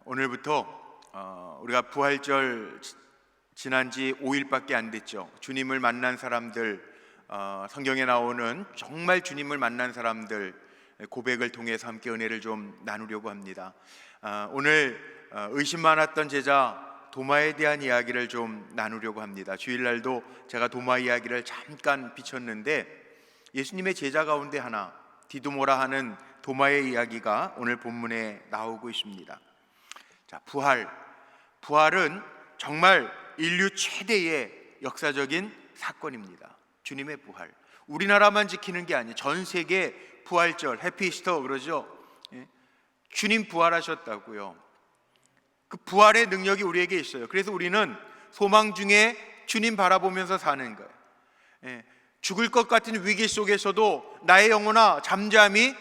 오늘부터 우리가 부활절 지난 지 5일밖에 안 됐죠. 주님을 만난 사람들, 성경에 나오는 정말 주님을 만난 사람들 고백을 통해서 함께 은혜를 좀 나누려고 합니다. 오늘 의심 많았던 제자 도마에 대한 이야기를 좀 나누려고 합니다. 주일날도 제가 도마 이야기를 잠깐 비쳤는데 예수님의 제자 가운데 하나, 디두모라 하는 도마의 이야기가 오늘 본문에 나오고 있습니다. 자, 부활은 정말 인류 최대의 역사적인 사건입니다. 주님의 부활. 우리나라만 지키는 게 아니에요. 전 세계 부활절, 해피이스터 그러죠. 주님 부활하셨다고요. 그 부활의 능력이 우리에게 있어요. 그래서 우리는 소망 중에 주님 바라보면서 사는 거예요. 죽을 것 같은 위기 속에서도 나의 영혼아 잠잠히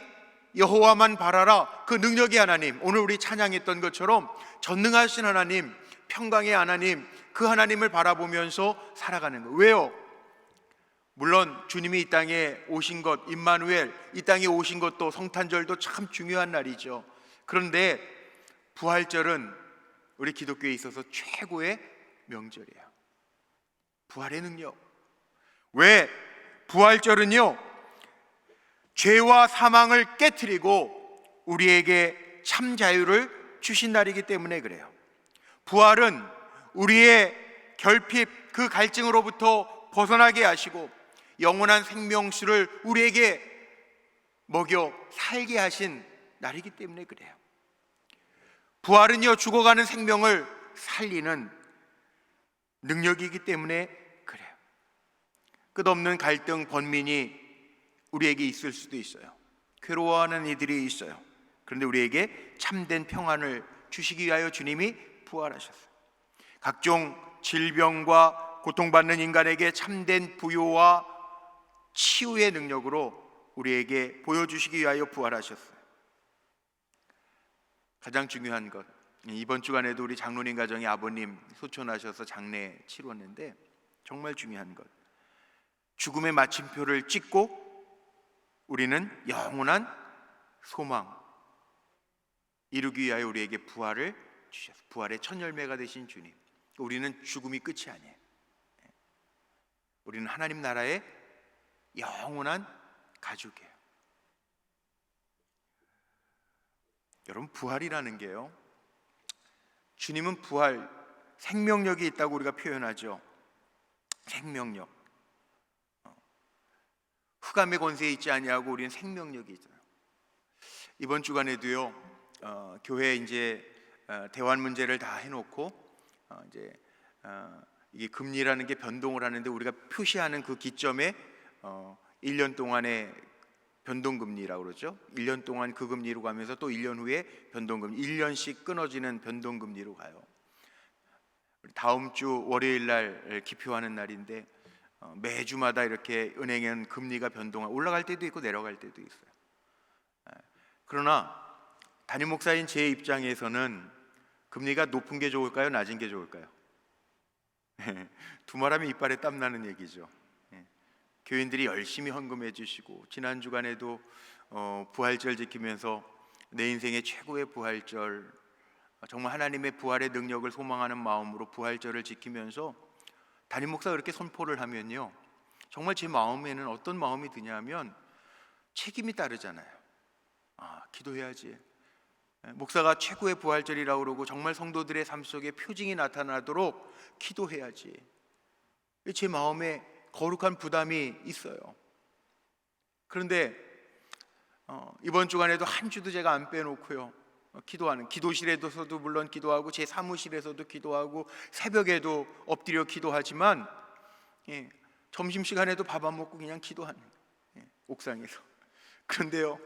여호와만 바라라. 그 능력의 하나님, 오늘 우리 찬양했던 것처럼 전능하신 하나님, 평강의 하나님, 그 하나님을 바라보면서 살아가는 거예요. 왜요? 물론 주님이 이 땅에 오신 것, 임마누엘, 이 땅에 오신 것도 성탄절도 참 중요한 날이죠. 그런데 부활절은 우리 기독교에 있어서 최고의 명절이에요. 부활의 능력. 왜? 부활절은요, 죄와 사망을 깨트리고 우리에게 참 자유를 주신 날이기 때문에 그래요. 부활은 우리의 결핍, 그 갈증으로부터 벗어나게 하시고 영원한 생명수를 우리에게 먹여 살게 하신 날이기 때문에 그래요. 부활은요, 죽어가는 생명을 살리는 능력이기 때문에 그래요. 끝없는 갈등, 번민이 우리에게 있을 수도 있어요. 괴로워하는 이들이 있어요. 그런데 우리에게 참된 평안을 주시기 위하여 주님이 부활하셨어요. 각종 질병과 고통받는 인간에게 참된 부요와 치유의 능력으로 우리에게 보여주시기 위하여 부활하셨어요. 가장 중요한 것, 이번 주간에도 우리 장로님 가정의 아버님 소천하셔서 장례 치렀는데 정말 중요한 것, 죽음의 마침표를 찍고 우리는 영원한 소망 이루기 위하여 우리에게 부활을 주셨어요. 부활의 첫 열매가 되신 주님. 우리는 죽음이 끝이 아니에요. 우리는 하나님 나라의 영원한 가족이에요. 여러분, 부활이라는 게요, 주님은 부활, 생명력이 있다고 우리가 표현하죠. 생명력. 흑암의 권세에 있지 아니하고 우리는 생명력이 있잖아요. 이번 주간에도요, 교회 이제 대환 문제를 다 해놓고 이제 이게 금리라는 게 변동을 하는데 우리가 표시하는 그 기점에 1년 동안의 변동금리라고 그러죠. 1년 동안 그 금리로 가면서 또 1년 후에 변동금리, 1년씩 끊어지는 변동금리로 가요. 다음 주 월요일 날 기표하는 날인데 매주마다 이렇게 은행은 금리가 올라갈 때도 있고 내려갈 때도 있어요. 그러나 담임 목사인 제 입장에서는 금리가 높은 게 좋을까요? 낮은 게 좋을까요? 두말하면 이빨에 땀 나는 얘기죠. 교인들이 열심히 헌금해 주시고 지난 주간에도 부활절 지키면서 내 인생의 최고의 부활절, 정말 하나님의 부활의 능력을 소망하는 마음으로 부활절을 지키면서 담임 목사가 그렇게 선포를 하면요, 정말 제 마음에는 어떤 마음이 드냐면 책임이 따르잖아요. 기도해야지. 목사가 최고의 부활절이라고 그러고 정말 성도들의 삶 속에 표징이 나타나도록 기도해야지. 제 마음에 거룩한 부담이 있어요. 그런데 이번 주간에도 한 주도 제가 안 빼놓고요, 기도하는, 기도실에서도 물론 기도하고 제 사무실에서도 기도하고 새벽에도 엎드려 기도하지만 점심시간에도 밥 안 먹고 그냥 기도하는 옥상에서. 그런데요,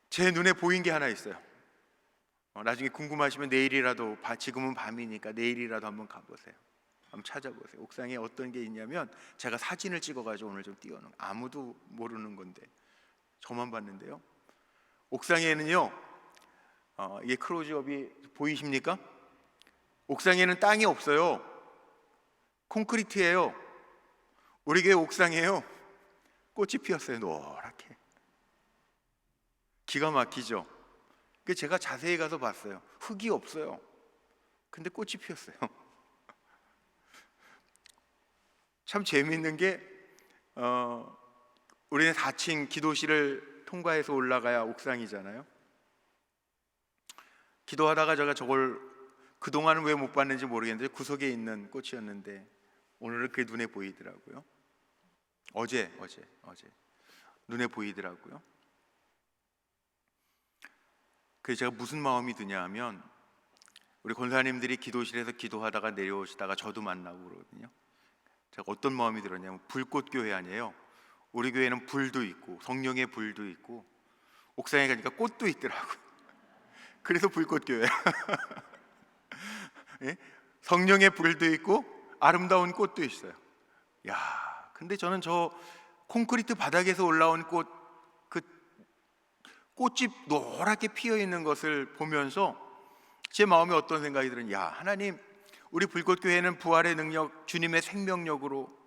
제 눈에 보인 게 하나 있어요. 나중에 궁금하시면 내일이라도, 지금은 밤이니까 내일이라도 한번 가보세요. 한번 찾아보세요. 옥상에 어떤 게 있냐면 제가 사진을 찍어가지고 오늘 좀 띄워놓은, 아무도 모르는 건데 저만 봤는데요, 옥상에는요, 이게 클로즈업이 보이십니까? 옥상에는 땅이 없어요. 콘크리트예요. 우리 교회 옥상에요, 꽃이 피었어요. 노랗게. 기가 막히죠. 그 제가 자세히 가서 봤어요. 흙이 없어요. 근데 꽃이 피었어요. 참 재미있는 게 우리는 4층 기도실을 통과해서 올라가야 옥상이잖아요. 기도하다가 제가 저걸 그동안은 왜 못 봤는지 모르겠는데 구석에 있는 꽃이었는데 오늘은 그게 눈에 보이더라고요. 어제 눈에 보이더라고요. 그래서 제가 무슨 마음이 드냐 하면, 우리 권사님들이 기도실에서 기도하다가 내려오시다가 저도 만나고 그러거든요. 제가 어떤 마음이 들었냐면, 불꽃교회 아니에요. 우리 교회는 불도 있고 성령의 불도 있고 옥상에 가니까 꽃도 있더라고요. 그래서 불꽃교회. 예? 성령의 불도 있고 아름다운 꽃도 있어요. 야, 근데 저는 저 콘크리트 바닥에서 올라온 꽃, 그 꽃이 노랗게 피어 있는 것을 보면서 제 마음에 어떤 생각이 들은, 야, 하나님, 우리 불꽃교회는 부활의 능력, 주님의 생명력으로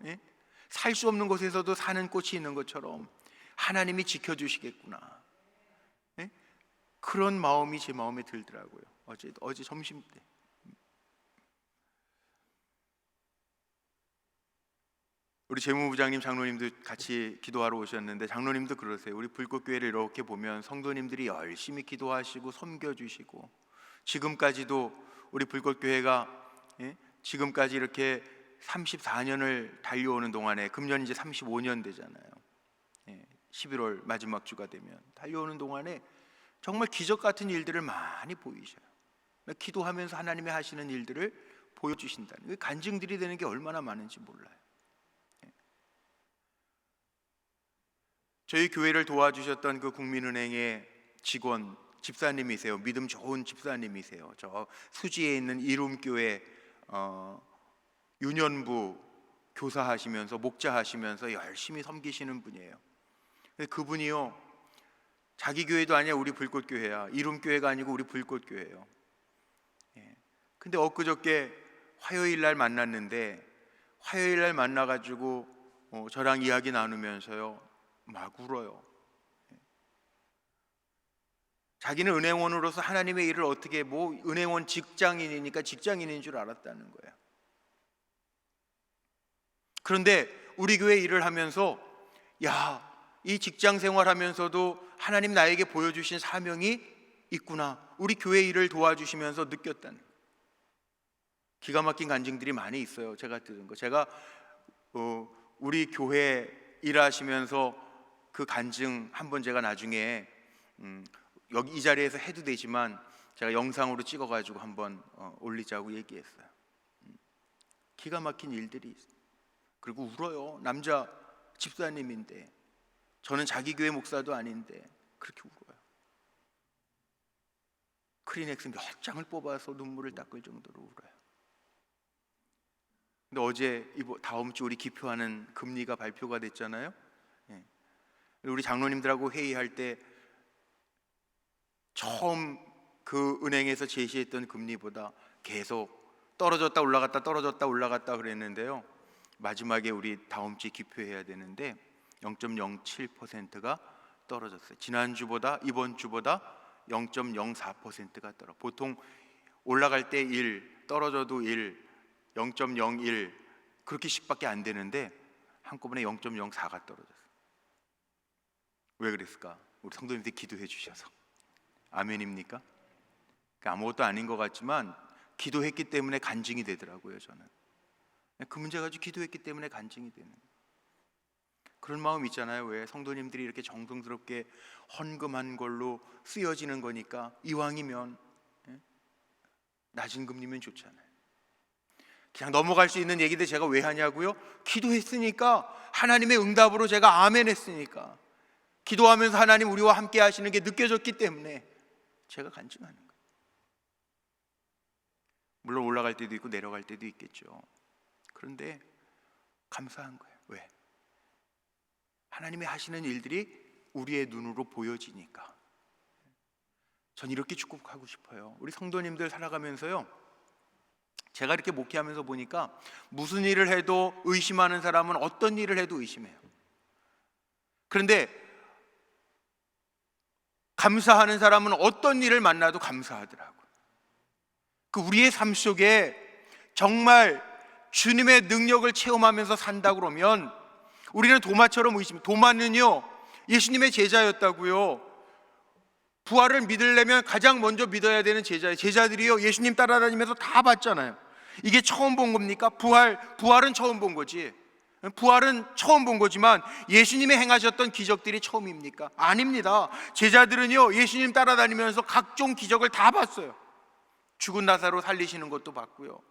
살 수 없는 곳에서도 사는 꽃이 있는 것처럼 하나님이 지켜주시겠구나. 예? 그런 마음이 제 마음에 들더라고요. 어제 점심 때. 우리 재무부장님, 장로님도 같이 기도하러 오셨는데 장로님도 그러세요. 우리 불꽃교회를 이렇게 보면 성도님들이 열심히 기도하시고 섬겨주시고, 지금까지도 우리 불꽃교회가 지금까지 이렇게 34년을 달려오는 동안에, 금년 이제 35년 되잖아요. 11월 마지막 주가 되면 달려오는 동안에 정말 기적 같은 일들을 많이 보이셔요. 기도하면서 하나님이 하시는 일들을 보여주신다는, 간증들이 되는 게 얼마나 많은지 몰라요. 저희 교회를 도와주셨던 그 국민은행의 직원, 집사님이세요. 믿음 좋은 집사님이세요. 저 수지에 있는 이룸교회 유년부 교사하시면서 목자하시면서 열심히 섬기시는 분이에요. 그분이요, 자기 교회도 아니야, 우리 불꽃교회야. 이룸교회가 아니고 우리 불꽃교회예요. 근데 엊그저께 화요일 날 만났는데, 화요일 날 만나가지고 저랑 이야기 나누면서요 막 울어요. 자기는 은행원으로서 하나님의 일을 어떻게, 은행원 직장인이니까 직장인인 줄 알았다는 거예요. 그런데 우리 교회 일을 하면서, 야, 이 직장 생활하면서도 하나님 나에게 보여주신 사명이 있구나, 우리 교회 일을 도와주시면서 느꼈다는 거예요. 기가 막힌 간증들이 많이 있어요. 제가 들은 거, 제가 우리 교회 일하시면서 그 간증 한번 제가 나중에 여기 이 자리에서 해도 되지만 제가 영상으로 찍어가지고 한번 올리자고 얘기했어요. 기가 막힌 일들이 있어요. 그리고 울어요. 남자 집사님인데, 저는 자기 교회 목사도 아닌데 그렇게 울어요. 크리넥스 몇 장을 뽑아서 눈물을 닦을 정도로 울어요. 근데 어제 다음 주 우리 기표하는 금리가 발표가 됐잖아요. 우리 장로님들하고 회의할 때 처음 그 은행에서 제시했던 금리보다 계속 떨어졌다 올라갔다 떨어졌다 올라갔다 그랬는데요, 마지막에 우리 다음 주에 기표해야 되는데 0.07%가 떨어졌어요. 지난주보다, 이번 주보다 0.04%가 떨어. 보통 올라갈 때 1, 떨어져도 1, 0.01 그렇게씩밖에 안 되는데 한꺼번에 0.04가 떨어졌어요. 왜 그랬을까? 우리 성도님들이 기도해 주셔서. 아멘입니까? 아무것도 아닌 것 같지만 기도했기 때문에 간증이 되더라고요. 저는 그 문제 가지고 기도했기 때문에 간증이 되는 그런 마음 있잖아요. 왜 성도님들이 이렇게 정성스럽게 헌금한 걸로 쓰여지는 거니까 이왕이면 낮은 금리면 좋잖아요. 그냥 넘어갈 수 있는 얘기인데 제가 왜 하냐고요? 기도했으니까, 하나님의 응답으로 제가 아멘 했으니까, 기도하면서 하나님 우리와 함께 하시는 게 느껴졌기 때문에 제가 간증하는 거예요. 물론 올라갈 때도 있고 내려갈 때도 있겠죠. 그런데 감사한 거예요. 왜? 하나님이 하시는 일들이 우리의 눈으로 보여지니까. 전 이렇게 축복하고 싶어요. 우리 성도님들 살아가면서요, 제가 이렇게 목회하면서 보니까 무슨 일을 해도 의심하는 사람은 어떤 일을 해도 의심해요. 그런데 감사하는 사람은 어떤 일을 만나도 감사하더라고요. 그 우리의 삶 속에 정말 주님의 능력을 체험하면서 산다 그러면 우리는 도마처럼 도마는요 예수님의 제자였다고요. 부활을 믿으려면 가장 먼저 믿어야 되는 제자예요. 제자들이요 예수님 따라다니면서 다 봤잖아요. 이게 처음 본 겁니까? 부활은 처음 본 거지. 부활은 처음 본 거지만 예수님이 행하셨던 기적들이 처음입니까? 아닙니다. 제자들은요 예수님 따라다니면서 각종 기적을 다 봤어요. 죽은 나사로 살리시는 것도 봤고요.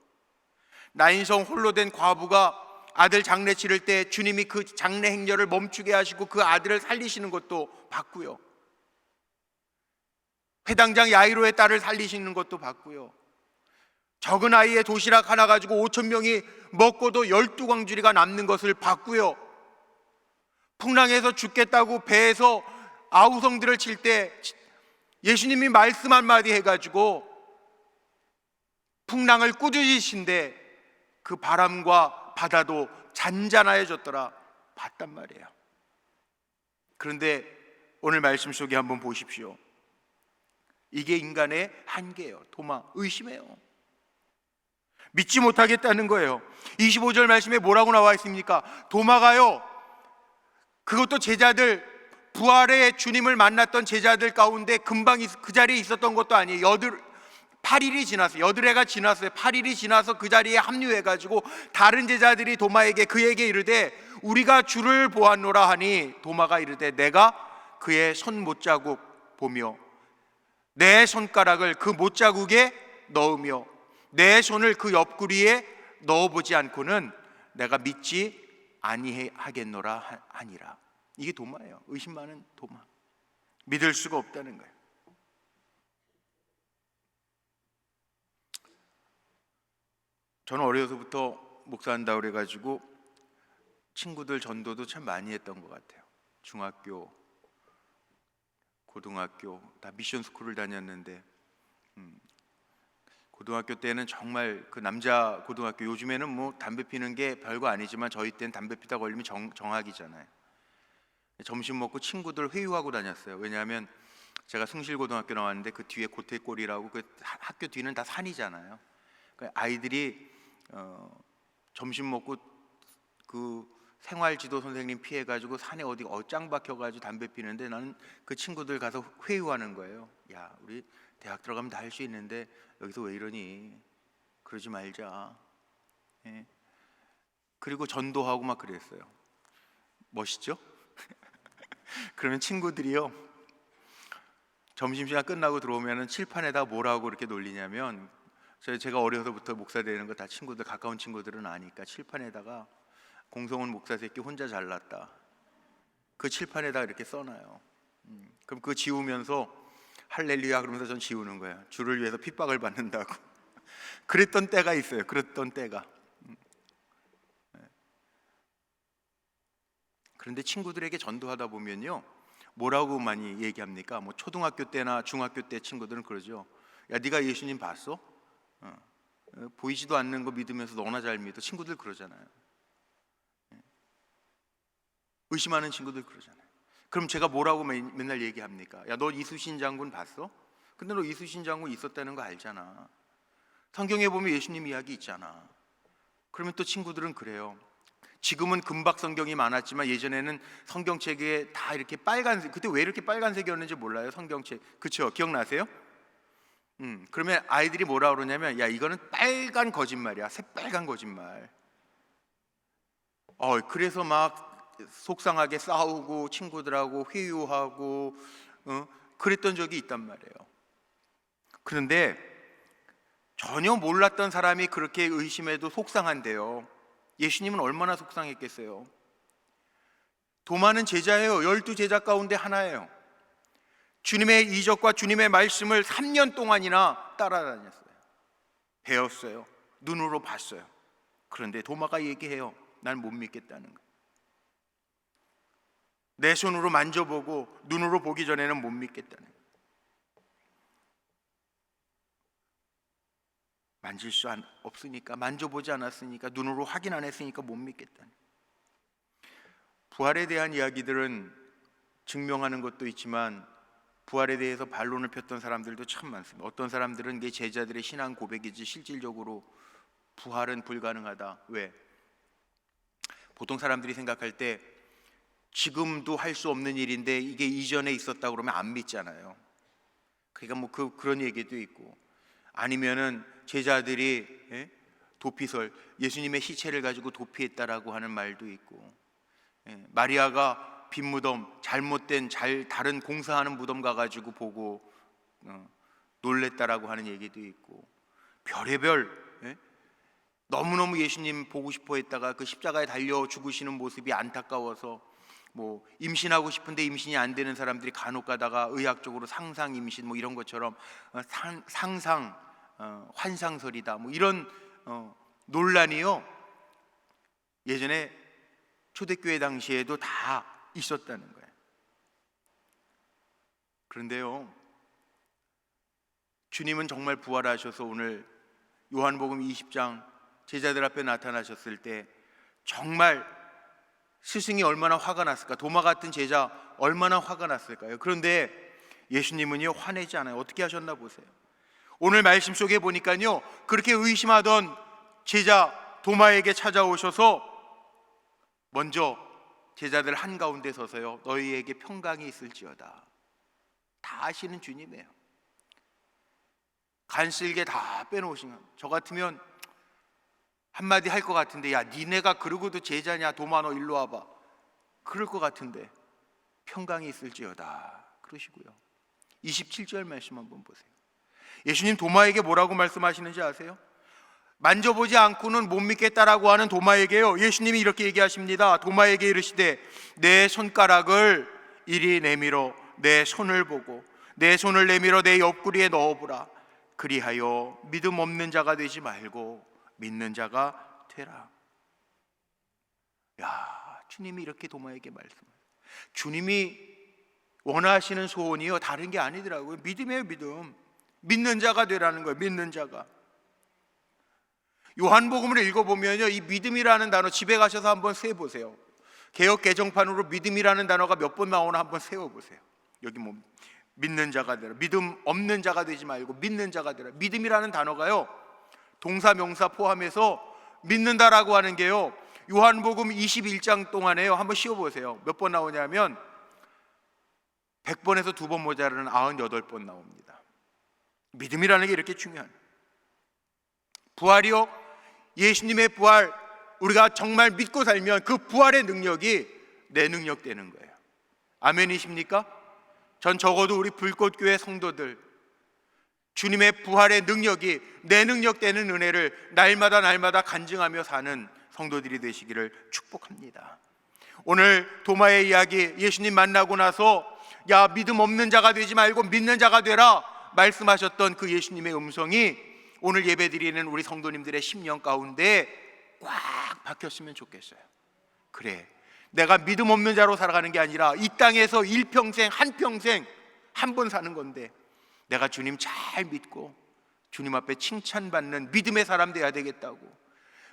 나인성 홀로 된 과부가 아들 장례 치를 때 주님이 그 장례 행렬을 멈추게 하시고 그 아들을 살리시는 것도 봤고요. 회당장 야이로의 딸을 살리시는 것도 봤고요. 적은 아이의 도시락 하나 가지고 5천 명이 먹고도 12광주리가 남는 것을 봤고요. 풍랑에서 죽겠다고 배에서 아우성들을 칠 때 예수님이 말씀 한마디 해가지고 풍랑을 꾸짖으신데 그 바람과 바다도 잔잔하여졌더라 봤단 말이에요. 그런데 오늘 말씀 속에 한번 보십시오. 이게 인간의 한계예요. 도마, 의심해요. 믿지 못하겠다는 거예요. 25절 말씀에 뭐라고 나와 있습니까? 도마가요 그것도 제자들, 부활의 주님을 만났던 제자들 가운데 금방 그 자리에 있었던 것도 아니에요. 8일이 지났어요. 여드레가 지났어요. 8일이 지나서 그 자리에 합류해가지고 다른 제자들이 도마에게 그에게 이르되 우리가 주를 보았노라 하니 도마가 이르되 내가 그의 손 못자국 보며 내 손가락을 그 못자국에 넣으며 내 손을 그 옆구리에 넣어보지 않고는 내가 믿지 아니하겠노라 하니라. 이게 도마예요. 의심 많은 도마. 믿을 수가 없다는 거예요. 저는 어려서부터 목사한다고 그래가지고 친구들 전도도 참 많이 했던 것 같아요. 중학교, 고등학교 다 미션 스쿨을 다녔는데 고등학교 때는 정말 그 남자 고등학교, 요즘에는 뭐 담배 피는 게 별거 아니지만 저희 때는 담배 피다 걸리면 정학이잖아요. 점심 먹고 친구들 회유하고 다녔어요. 왜냐하면 제가 승실고등학교 나왔는데 그 뒤에 고태골이라고 그 학교 뒤는 다 산이잖아요. 그러니까 아이들이 점심 먹고 그 생활지도 선생님 피해가지고 산에 어디 짱 박혀가지고 담배 피는데 나는 그 친구들 가서 회유하는 거예요. 야, 우리 대학 들어가면 다 할 수 있는데 여기서 왜 이러니? 그러지 말자. 예. 그리고 전도하고 막 그랬어요. 멋있죠? 그러면 친구들이요 점심시간 끝나고 들어오면 칠판에다 뭐라고 이렇게 놀리냐면 제가 어려서부터 목사 되는 거 다 친구들, 가까운 친구들은 아니까 칠판에다가 공성훈 목사 새끼 혼자 잘났다 그 칠판에다 이렇게 써놔요. 그럼 그거 지우면서 할렐루야 그러면서 전 지우는 거예요. 주를 위해서 핍박을 받는다고. 그랬던 때가 있어요. 그랬던 때가. 그런데 친구들에게 전도하다 보면요 뭐라고 많이 얘기합니까? 뭐 초등학교 때나 중학교 때 친구들은 그러죠. 야, 네가 예수님 봤어? 보이지도 않는 거 믿으면서 너나 잘 믿어. 친구들 그러잖아요. 의심하는 친구들 그러잖아요. 그럼 제가 뭐라고 맨날 얘기합니까? 야, 너 이수신 장군 봤어? 근데 너 이수신 장군 있었다는 거 알잖아. 성경에 보면 예수님 이야기 있잖아. 그러면 또 친구들은 그래요. 지금은 금박 성경이 많았지만 예전에는 성경책에 다 이렇게 빨간색, 그때 왜 이렇게 빨간색이었는지 몰라요. 성경책, 그쵸? 기억나세요? 그러면 아이들이 뭐라 그러냐면 야, 이거는 빨간 거짓말이야. 새빨간 거짓말. 그래서 막 속상하게 싸우고 친구들하고 회유하고 그랬던 적이 있단 말이에요. 그런데 전혀 몰랐던 사람이 그렇게 의심해도 속상한데요. 예수님은 얼마나 속상했겠어요. 도마는 제자예요. 12제자 가운데 하나예요. 주님의 이적과 주님의 말씀을 3년 동안이나 따라다녔어요. 배웠어요. 눈으로 봤어요. 그런데 도마가 얘기해요. 난 못 믿겠다는 거예요. 내 손으로 만져보고 눈으로 보기 전에는 못 믿겠다는 거예요. 만질 수 없으니까, 만져보지 않았으니까, 눈으로 확인 안 했으니까 못 믿겠다는 거예요. 부활에 대한 이야기들은 증명하는 것도 있지만 부활에 대해서 반론을 폈던 사람들도 참 많습니다. 어떤 사람들은 이게 제자들의 신앙 고백이지 실질적으로 부활은 불가능하다. 왜? 보통 사람들이 생각할 때 지금도 할 수 없는 일인데 이게 이전에 있었다 그러면 안 믿잖아요. 그러니까 뭐 그런 얘기도 있고, 아니면은 제자들이 도피설, 예수님의 시체를 가지고 도피했다라고 하는 말도 있고, 마리아가 빈 무덤, 잘못된 다른 공사하는 무덤 가가지고 보고 놀랬다라고 하는 얘기도 있고, 별의별 너무너무 예수님 보고 싶어 했다가 그 십자가에 달려 죽으시는 모습이 안타까워서 뭐 임신하고 싶은데 임신이 안 되는 사람들이 간혹 가다가 의학적으로 상상 임신 뭐 이런 것처럼 상상 환상설이다 뭐 이런 논란이요, 예전에 초대교회 당시에도 다 있었다는 거예요. 그런데요, 주님은 정말 부활하셔서 오늘 요한복음 20장 제자들 앞에 나타나셨을 때 정말 스승이 얼마나 화가 났을까, 도마 같은 제자 얼마나 화가 났을까요? 그런데 예수님은요 화내지 않아요. 어떻게 하셨나 보세요. 오늘 말씀 속에 보니까요, 그렇게 의심하던 제자 도마에게 찾아오셔서 먼저 제자들 한가운데 서서요, 너희에게 평강이 있을지어다. 다 아시는 주님이에요. 간쓸게 다 빼놓으신 거. 저 같으면 한마디 할 것 같은데, 야 니네가 그러고도 제자냐, 도마 너 일로 와봐, 그럴 것 같은데 평강이 있을지어다 그러시고요. 27절 말씀 한번 보세요. 예수님 도마에게 뭐라고 말씀하시는지 아세요? 만져보지 않고는 못 믿겠다라고 하는 도마에게요, 예수님이 이렇게 얘기하십니다. 도마에게 이르시되 내 손가락을 이리 내밀어 내 손을 보고 내 손을 내밀어 내 옆구리에 넣어보라. 그리하여 믿음 없는 자가 되지 말고 믿는 자가 되라. 야, 주님이 이렇게 도마에게 말씀해요. 주님이 원하시는 소원이요 다른 게 아니더라고요. 믿음이에요. 믿음. 믿는 자가 되라는 거예요. 믿는 자가. 요한복음을 읽어보면요, 이 믿음이라는 단어 집에 가셔서 한번 세보세요. 개역 개정판으로 믿음이라는 단어가 몇 번 나오나 한번 세워보세요. 여기 뭐 믿는 자가 되라, 믿음 없는 자가 되지 말고 믿는 자가 되라. 믿음이라는 단어가요, 동사 명사 포함해서 믿는다라고 하는 게요, 요한복음 21장 동안에요 한번 씌워보세요. 몇 번 나오냐면 100번에서 2번 모자라는 98번 나옵니다. 믿음이라는 게 이렇게 중요한, 부활이요, 예수님의 부활, 우리가 정말 믿고 살면 그 부활의 능력이 내 능력 되는 거예요. 아멘이십니까? 전 적어도 우리 불꽃교회 성도들, 주님의 부활의 능력이 내 능력 되는 은혜를 날마다 간증하며 사는 성도들이 되시기를 축복합니다. 오늘 도마의 이야기, 예수님 만나고 나서 야 믿음 없는 자가 되지 말고 믿는 자가 되라 말씀하셨던 그 예수님의 음성이 오늘 예배드리는 우리 성도님들의 심령 가운데 꽉 박혔으면 좋겠어요. 그래, 내가 믿음 없는 자로 살아가는 게 아니라 이 땅에서 일평생 한평생 한 번 사는 건데 내가 주님 잘 믿고 주님 앞에 칭찬받는 믿음의 사람 돼야 되겠다고,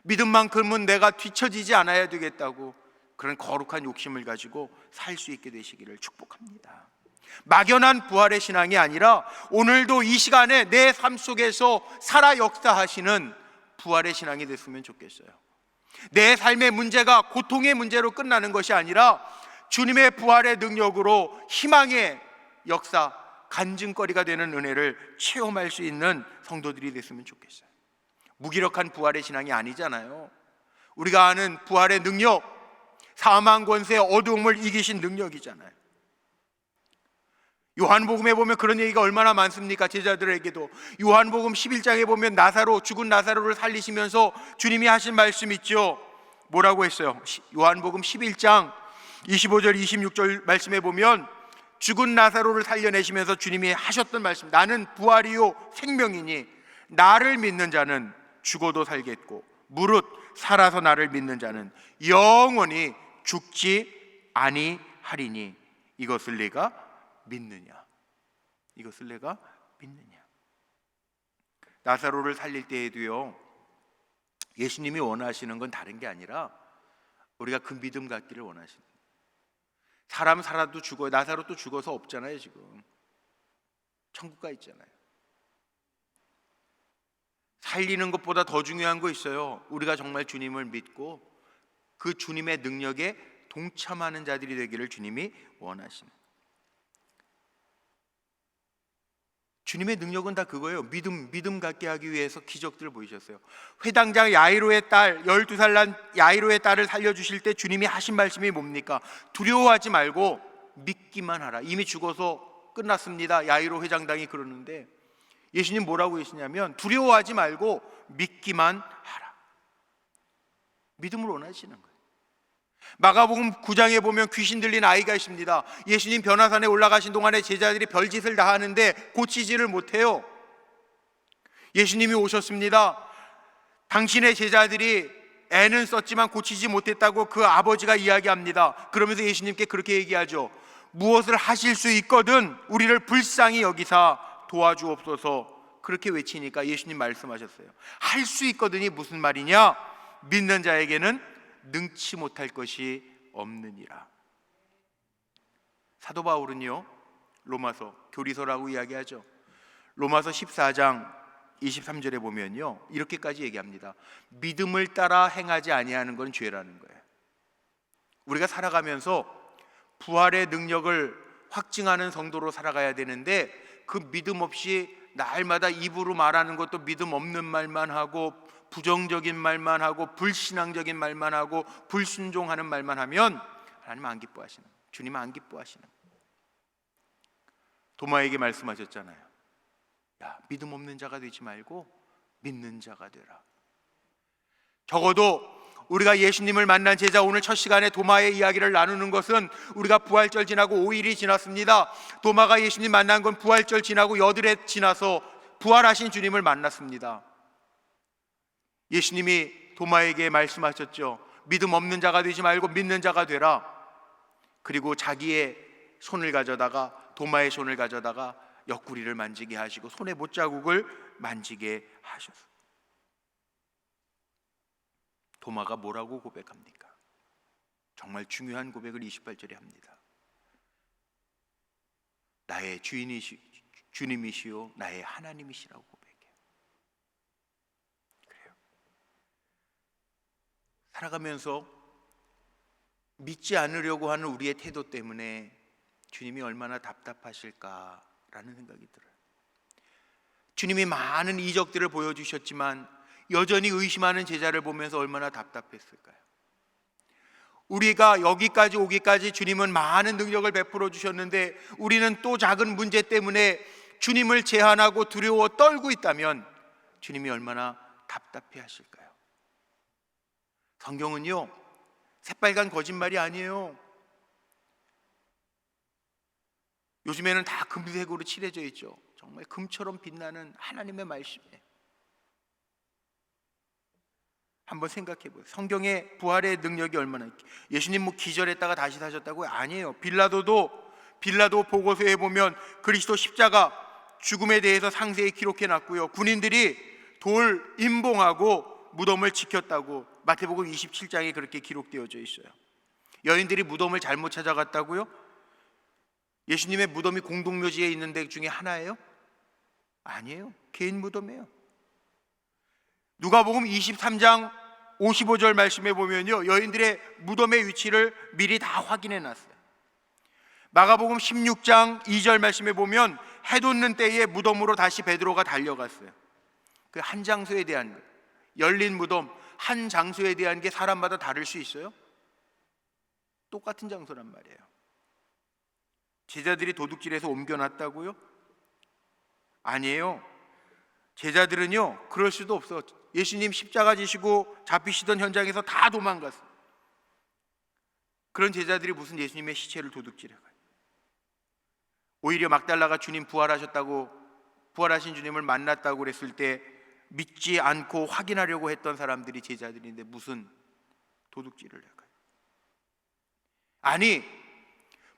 믿음만큼은 내가 뒤처지지 않아야 되겠다고, 그런 거룩한 욕심을 가지고 살 수 있게 되시기를 축복합니다. 막연한 부활의 신앙이 아니라 오늘도 이 시간에 내 삶 속에서 살아 역사하시는 부활의 신앙이 됐으면 좋겠어요. 내 삶의 문제가 고통의 문제로 끝나는 것이 아니라 주님의 부활의 능력으로 희망의 역사, 간증거리가 되는 은혜를 체험할 수 있는 성도들이 됐으면 좋겠어요. 무기력한 부활의 신앙이 아니잖아요. 우리가 아는 부활의 능력, 사망 권세의 어두움을 이기신 능력이잖아요. 요한복음에 보면 그런 얘기가 얼마나 많습니까? 제자들에게도 요한복음 11장에 보면 죽은 나사로를 살리시면서 주님이 하신 말씀 있죠. 뭐라고 했어요? 요한복음 11장 25절 26절 말씀에 보면 죽은 나사로를 살려내시면서 주님이 하셨던 말씀, 나는 부활이요 생명이니 나를 믿는 자는 죽어도 살겠고 무릇 살아서 나를 믿는 자는 영원히 죽지 아니하리니 이것을 내가 믿느냐? 이것을 내가 믿느냐? 나사로를 살릴 때에도요, 예수님이 원하시는 건 다른 게 아니라 우리가 그 믿음 갖기를 원하시는 거예요. 사람 살아도 죽어요. 나사로도 죽어서 없잖아요 지금. 천국 가 있잖아요. 살리는 것보다 더 중요한 거 있어요. 우리가 정말 주님을 믿고 그 주님의 능력에 동참하는 자들이 되기를 주님이 원하시는. 주님의 능력은 다 그거예요. 믿음 갖게 하기 위해서 기적들을 보이셨어요. 회당장 야이로의 딸, 12살 난 야이로의 딸을 살려주실 때 주님이 하신 말씀이 뭡니까? 두려워하지 말고 믿기만 하라. 이미 죽어서 끝났습니다. 야이로 회장당이 그러는데 예수님 뭐라고 하시냐면 두려워하지 말고 믿기만 하라. 믿음을 원하시는 거예요. 마가복음 9장에 보면 귀신 들린 아이가 있습니다. 예수님 변화산에 올라가신 동안에 제자들이 별짓을 다 하는데 고치지를 못해요. 예수님이 오셨습니다. 당신의 제자들이 애는 썼지만 고치지 못했다고 그 아버지가 이야기합니다. 그러면서 예수님께 그렇게 얘기하죠. 무엇을 하실 수 있거든 우리를 불쌍히 여기사 도와주옵소서. 그렇게 외치니까 예수님 말씀하셨어요. 할 수 있거든이 무슨 말이냐? 믿는 자에게는 능치 못할 것이 없느니라. 사도 바울은요, 로마서 교리서라고 이야기하죠. 로마서 14장 23절에 보면요, 이렇게까지 얘기합니다. 믿음을 따라 행하지 아니하는 건 죄라는 거예요. 우리가 살아가면서 부활의 능력을 확증하는 성도로 살아가야 되는데 그 믿음 없이 날마다 입으로 말하는 것도 믿음 없는 말만 하고 부정적인 말만 하고 불신앙적인 말만 하고 불순종하는 말만 하면 하나님 안 기뻐하시는, 주님 안 기뻐하시는. 도마에게 말씀하셨잖아요. 야, 믿음 없는 자가 되지 말고 믿는 자가 되라. 적어도 우리가 예수님을 만난 제자, 오늘 첫 시간에 도마의 이야기를 나누는 것은 우리가 부활절 지나고 5일이 지났습니다. 도마가 예수님 만난 건 부활절 지나고 여드렛 지나서 부활하신 주님을 만났습니다. 예수님이 도마에게 말씀하셨죠. 믿음 없는 자가 되지 말고 믿는 자가 되라. 그리고 자기의 손을 가져다가, 도마의 손을 가져다가 옆구리를 만지게 하시고 손에 못자국을 만지게 하셨어요. 도마가 뭐라고 고백합니까? 정말 중요한 고백을 28절에 합니다. 나의 주님이시요 나의 하나님이시라고 고백해요. 그래요. 살아가면서 믿지 않으려고 하는 우리의 태도 때문에 주님이 얼마나 답답하실까라는 생각이 들어요. 주님이 많은 이적들을 보여주셨지만 여전히 의심하는 제자를 보면서 얼마나 답답했을까요? 우리가 여기까지 오기까지 주님은 많은 능력을 베풀어 주셨는데 우리는 또 작은 문제 때문에 주님을 제한하고 두려워 떨고 있다면 주님이 얼마나 답답해 하실까요? 성경은요, 새빨간 거짓말이 아니에요. 요즘에는 다 금색으로 칠해져 있죠. 정말 금처럼 빛나는 하나님의 말씀이에요. 한번 생각해 보세요. 성경에 부활의 능력이 얼마나 있게. 예수님 뭐 기절했다가 다시 사셨다고요? 아니에요. 빌라도 보고서에 보면 그리스도 십자가 죽음에 대해서 상세히 기록해 놨고요. 군인들이 돌 임봉하고 무덤을 지켰다고 마태복음 27장에 그렇게 기록되어져 있어요. 여인들이 무덤을 잘못 찾아갔다고요? 예수님의 무덤이 공동묘지에 있는 데 중에 하나예요? 아니에요. 개인 무덤이에요. 누가복음 23장 55절 말씀에 보면요, 여인들의 무덤의 위치를 미리 다 확인해 놨어요. 마가복음 16장 2절 말씀에 보면 해 돋는 때에 무덤으로 다시 베드로가 달려갔어요. 그 한 장소에 대한 것, 열린 무덤 한 장소에 대한 게 사람마다 다를 수 있어요? 똑같은 장소란 말이에요. 제자들이 도둑질해서 옮겨놨다고요? 아니에요. 제자들은요, 그럴 수도 없어. 예수님 십자가 지시고 잡히시던 현장에서 다 도망갔어. 그런 제자들이 무슨 예수님의 시체를 도둑질해가요? 오히려 막달라가 주님 부활하셨다고, 부활하신 주님을 만났다고 그랬을 때 믿지 않고 확인하려고 했던 사람들이 제자들인데 무슨 도둑질을 해가요? 아니,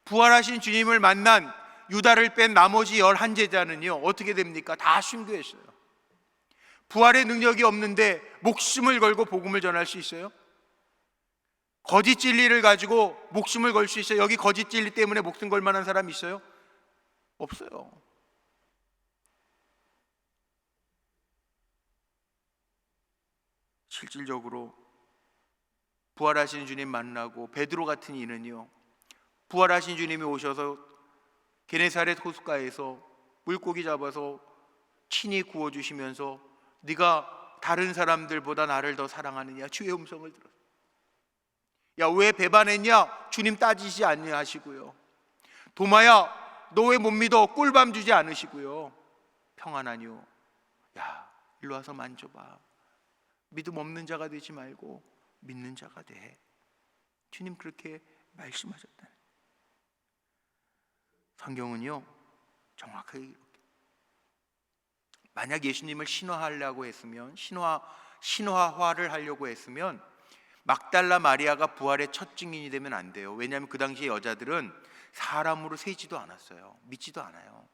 부활하신 주님을 만난 유다를 뺀 나머지 11제자는요 어떻게 됩니까? 다 순교했어요. 부활의 능력이 없는데 목숨을 걸고 복음을 전할 수 있어요? 거짓 진리를 가지고 목숨을 걸 수 있어요? 여기 거짓 진리 때문에 목숨 걸 만한 사람 있어요? 없어요. 실질적으로 부활하신 주님 만나고 베드로 같은 이는요, 부활하신 주님이 오셔서 게네사렛 호숫가에서 물고기 잡아서 친히 구워주시면서 네가 다른 사람들보다 나를 더 사랑하느냐, 주의 음성을 들었어요. 야, 왜 배반했냐? 주님 따지지 아니하시고요. 도마야, 너 왜 못 믿어? 꿀밤 주지 않으시고요. 평안하뇨, 야, 일로 와서 만져봐. 믿음 없는 자가 되지 말고 믿는 자가 돼. 주님 그렇게 말씀하셨다. 성경은요, 정확하게 이렇게, 만약 예수님을 신화하려고 했으면, 신화화를 하려고 했으면 막달라 마리아가 부활의 첫 증인이 되면 안 돼요. 왜냐하면 그 당시에 여자들은 사람으로 세지도 않았어요. 믿지도 않아요.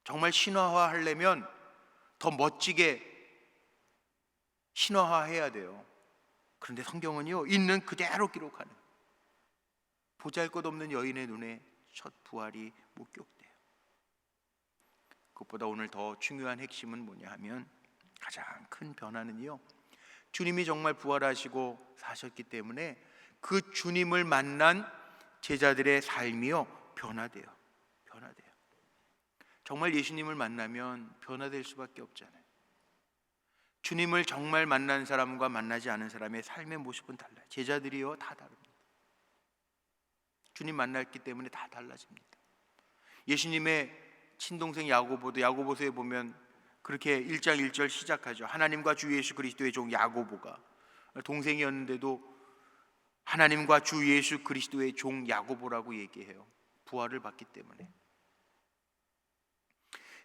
정말 신화화하려면 더 멋지게 신화화해야 돼요. 그런데 성경은요, 있는 그대로 기록하는, 보잘것없는 여인의 눈에 첫 부활이 목격돼요. 그것보다 오늘 더 중요한 핵심은 뭐냐 하면, 가장 큰 변화는요, 주님이 정말 부활하시고 사셨기 때문에 그 주님을 만난 제자들의 삶이요, 변화돼요. 정말 예수님을 만나면 변화될 수밖에 없잖아요. 주님을 정말 만난 사람과 만나지 않은 사람의 삶의 모습은 달라요. 제자들이요, 다 다릅니다. 주님 만났기 때문에 다 달라집니다. 예수님의 친동생 야고보도 야고보서에 보면 그렇게 1장 1절 시작하죠. 하나님과 주 예수 그리스도의 종 야고보가, 동생이었는데도 하나님과 주 예수 그리스도의 종 야고보라고 얘기해요. 부활을 받기 때문에.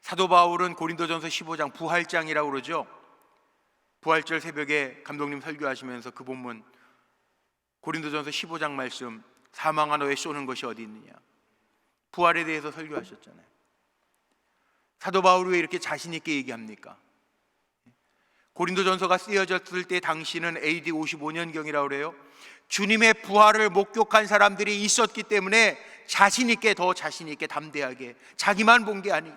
사도 바울은 고린도전서 15장 부활장이라고 그러죠. 부활절 새벽에 감독님 설교하시면서 그 본문 고린도전서 15장 말씀, 사망아 너의 쏘는 것이 어디 있느냐, 부활에 대해서 설교하셨잖아요. 사도 바울이 왜 이렇게 자신 있게 얘기합니까? 고린도전서가 쓰여졌을 때 당시는 AD 55년경이라고 그래요. 주님의 부활을 목격한 사람들이 있었기 때문에 자신 있게, 더 자신 있게 담대하게, 자기만 본 게 아니,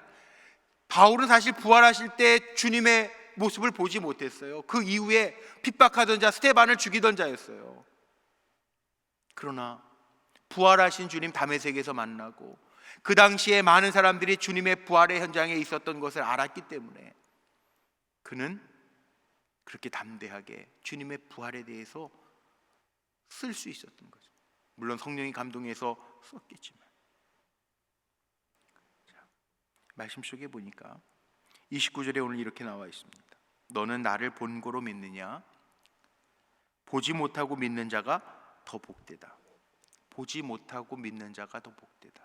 바울은 사실 부활하실 때 주님의 모습을 보지 못했어요. 그 이후에 핍박하던 자 스데반을 죽이던 자였어요. 그러나 부활하신 주님 다메섹에서 만나고 그 당시에 많은 사람들이 주님의 부활의 현장에 있었던 것을 알았기 때문에 그는 그렇게 담대하게 주님의 부활에 대해서 쓸 수 있었던 거죠. 물론 성령이 감동해서 썼겠지만. 자, 말씀 속에 보니까 29절에 오늘 이렇게 나와 있습니다. 너는 나를 본고로 믿느냐? 보지 못하고 믿는 자가 더 복되다. 보지 못하고 믿는 자가 더 복되다.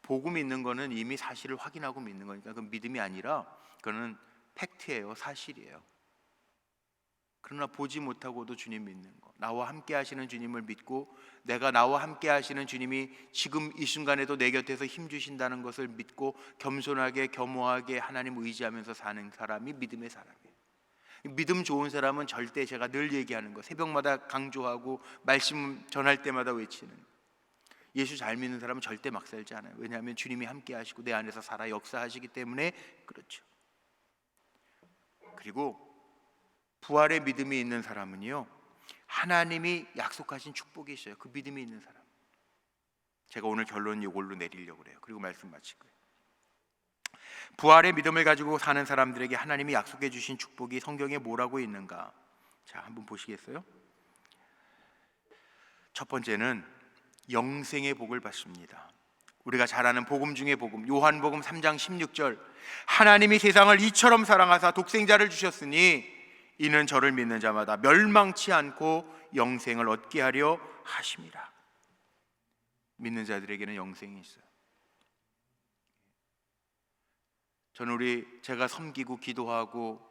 보고 믿는 거는 이미 사실을 확인하고 믿는 거니까 그건 믿음이 아니라 그거는 팩트예요, 사실이에요. 그러나 보지 못하고도 주님 믿는 거, 나와 함께 하시는 주님을 믿고 내가 나와 함께 하시는 주님이 지금 이 순간에도 내 곁에서 힘주신다는 것을 믿고 겸손하게 겸허하게 하나님 의지하면서 사는 사람이 믿음의 사람이에요. 믿음 좋은 사람은 절대, 제가 늘 얘기하는 거, 새벽마다 강조하고 말씀 전할 때마다 외치는, 예수 잘 믿는 사람은 절대 막 살지 않아요. 왜냐하면 주님이 함께 하시고 내 안에서 살아 역사하시기 때문에 그렇죠. 그리고 부활의 믿음이 있는 사람은요, 하나님이 약속하신 축복이 있어요. 그 믿음이 있는 사람. 제가 오늘 결론 이걸로 내리려고 그래요. 그리고 말씀 마칠 거예요. 부활의 믿음을 가지고 사는 사람들에게 하나님이 약속해 주신 축복이 성경에 뭐라고 있는가? 자, 한번 보시겠어요? 첫 번째는 영생의 복을 받습니다. 우리가 잘 아는 복음 중의 복음, 요한복음 3장 16절, 하나님이 세상을 이처럼 사랑하사 독생자를 주셨으니 이는 저를 믿는 자마다 멸망치 않고 영생을 얻게 하려 하심이라. 믿는 자들에게는 영생이 있어요. 저는 제가 섬기고 기도하고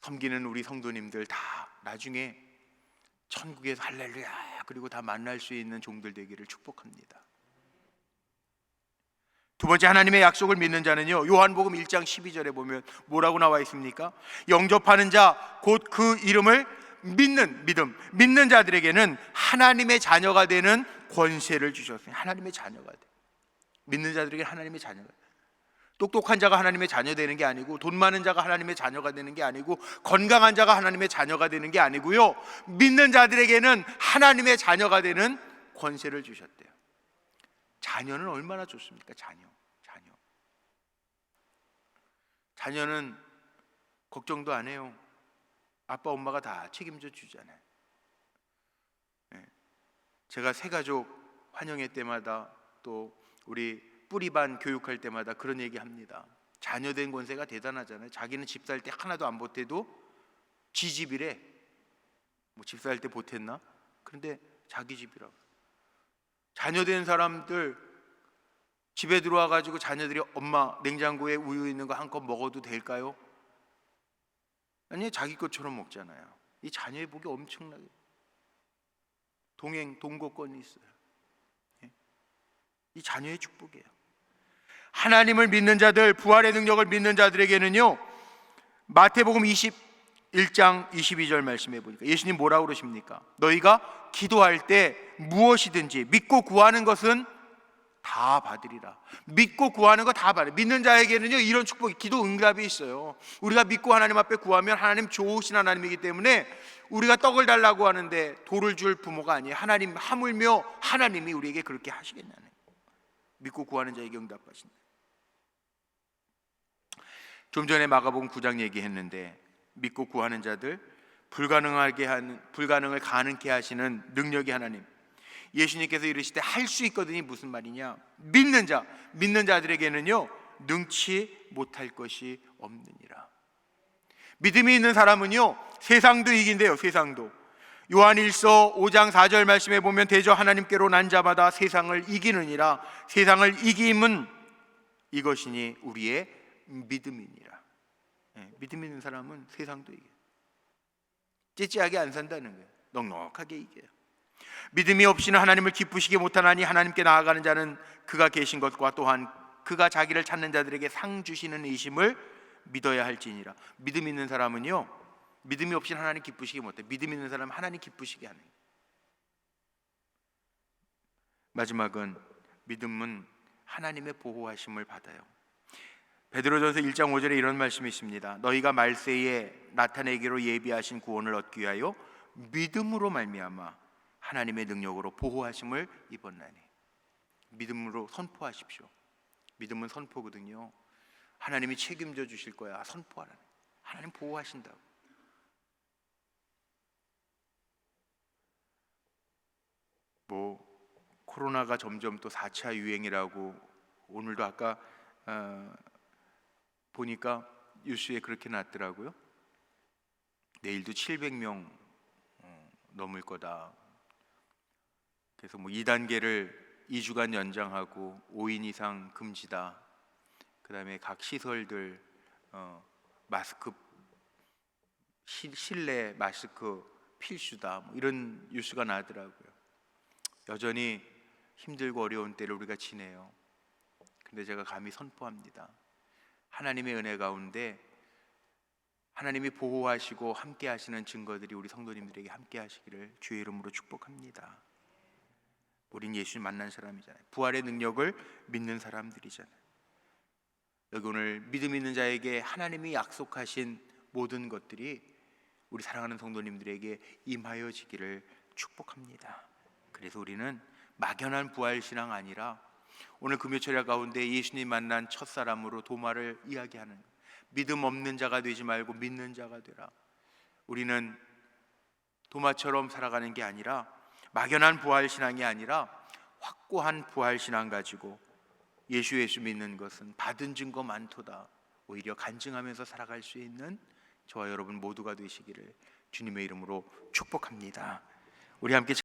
섬기는 우리 성도님들 다 나중에 천국에서 할렐루야 그리고 다 만날 수 있는 종들 되기를 축복합니다. 두 번째, 하나님의 약속을 믿는 자는요, 요한복음 1장 12절에 보면 뭐라고 나와 있습니까? 영접하는 자, 곧 그 이름을 믿는 믿는 자들에게는 하나님의 자녀가 되는 권세를 주셨어요. 하나님의 자녀가 돼. 믿는 자들에게 하나님의 자녀가 돼. 똑똑한 자가 하나님의 자녀 되는 게 아니고, 돈 많은 자가 하나님의 자녀가 되는 게 아니고, 건강한 자가 하나님의 자녀가 되는 게 아니고요, 믿는 자들에게는 하나님의 자녀가 되는 권세를 주셨대요. 자녀는 얼마나 좋습니까? 자녀는 걱정도 안 해요. 아빠 엄마가 다 책임져 주잖아요. 제가 새가족 환영회 때마다, 또 우리 뿌리반 교육할 때마다 그런 얘기 합니다. 자녀된 권세가 대단하잖아요. 자기는 집 살 때 하나도 안 보태도 지 집이래. 뭐 집 살 때 보탰나? 그런데 자기 집이라고. 자녀된 사람들 집에 들어와 가지고 자녀들이 엄마 냉장고에 우유 있는 거 한컵 먹어도 될까요? 아니, 자기 것처럼 먹잖아요. 이 자녀의 복이 엄청나게 동거권이 있어요. 이 자녀의 축복이에요. 하나님을 믿는 자들, 부활의 능력을 믿는 자들에게는요, 마태복음 21장 22절 말씀해 보니까 예수님 뭐라고 그러십니까? 너희가 기도할 때 무엇이든지 믿고 구하는 것은 다 받으리라. 믿고 구하는 거 다 받으리라. 믿는 자에게는요, 이런 축복이, 기도 응답이 있어요. 우리가 믿고 하나님 앞에 구하면 하나님 좋으신 하나님이기 때문에 우리가 떡을 달라고 하는데 돌을 줄 부모가 아니에요. 하나님, 하물며 하나님이 우리에게 그렇게 하시겠냐는, 믿고 구하는 자에게 응답하신다. 좀 전에 마가복음 9장 얘기했는데, 믿고 구하는 자들, 불가능을 가능케 하시는 능력의 하나님, 예수님께서 이르시되 할 수 있거든이 무슨 말이냐? 믿는 자들에게는요, 능치 못할 것이 없느니라. 믿음이 있는 사람은요, 세상도 이긴대요. 세상도. 요한일서 5장 4절 말씀에 보면 대저 하나님께로 난 자마다 세상을 이기느니라. 세상을 이김은 이것이니 우리의 믿음이니라. 믿음 있는 사람은 세상도 이겨요. 찌찌하게 안 산다는 거예요. 넉넉하게 이겨요. 믿음이 없이는 하나님을 기쁘시게 못하나니 하나님께 나아가는 자는 그가 계신 것과 또한 그가 자기를 찾는 자들에게 상 주시는 이심을 믿어야 할지니라. 믿음 있는 사람은요, 믿음이 없이는 하나님 기쁘시게 못해. 믿음 있는 사람은 하나님 기쁘시게 하는 거예요. 마지막은 믿음은 하나님의 보호하심을 받아요. 베드로전서 1장 5절에 이런 말씀이 있습니다. 너희가 말세에 나타내기로 예비하신 구원을 얻기 위하여 믿음으로 말미암아 하나님의 능력으로 보호하심을 입었나니. 믿음으로 선포하십시오. 믿음은 선포거든요. 하나님이 책임져 주실 거야. 선포하라는, 하나님 보호하신다고. 코로나가 점점 또 4차 유행이라고 오늘도 아까 보니까 뉴스에 그렇게 났더라고요. 내일도 700명 넘을 거다. 그래서 2단계를 2주간 연장하고 5인 이상 금지다. 그 다음에 각 시설들 마스크, 실내 마스크 필수다. 이런 뉴스가 나더라고요. 여전히 힘들고 어려운 때를 우리가 지내요. 근데 제가 감히 선포합니다. 하나님의 은혜 가운데 하나님이 보호하시고 함께 하시는 증거들이 우리 성도님들에게 함께 하시기를 주의 이름으로 축복합니다. 우린 예수님 만난 사람이잖아요. 부활의 능력을 믿는 사람들이잖아요. 여기 오늘 믿음 있는 자에게 하나님이 약속하신 모든 것들이 우리 사랑하는 성도님들에게 임하여지기를 축복합니다. 그래서 우리는 막연한 부활신앙 아니라 오늘 금요철야 가운데 예수님 만난 첫사람으로 도마를 이야기하는, 믿음 없는 자가 되지 말고 믿는 자가 되라. 우리는 도마처럼 살아가는 게 아니라, 막연한 부활신앙이 아니라 확고한 부활신앙 가지고 예수 믿는 것은 받은 증거 많도다. 오히려 간증하면서 살아갈 수 있는 저와 여러분 모두가 되시기를 주님의 이름으로 축복합니다. 우리 함께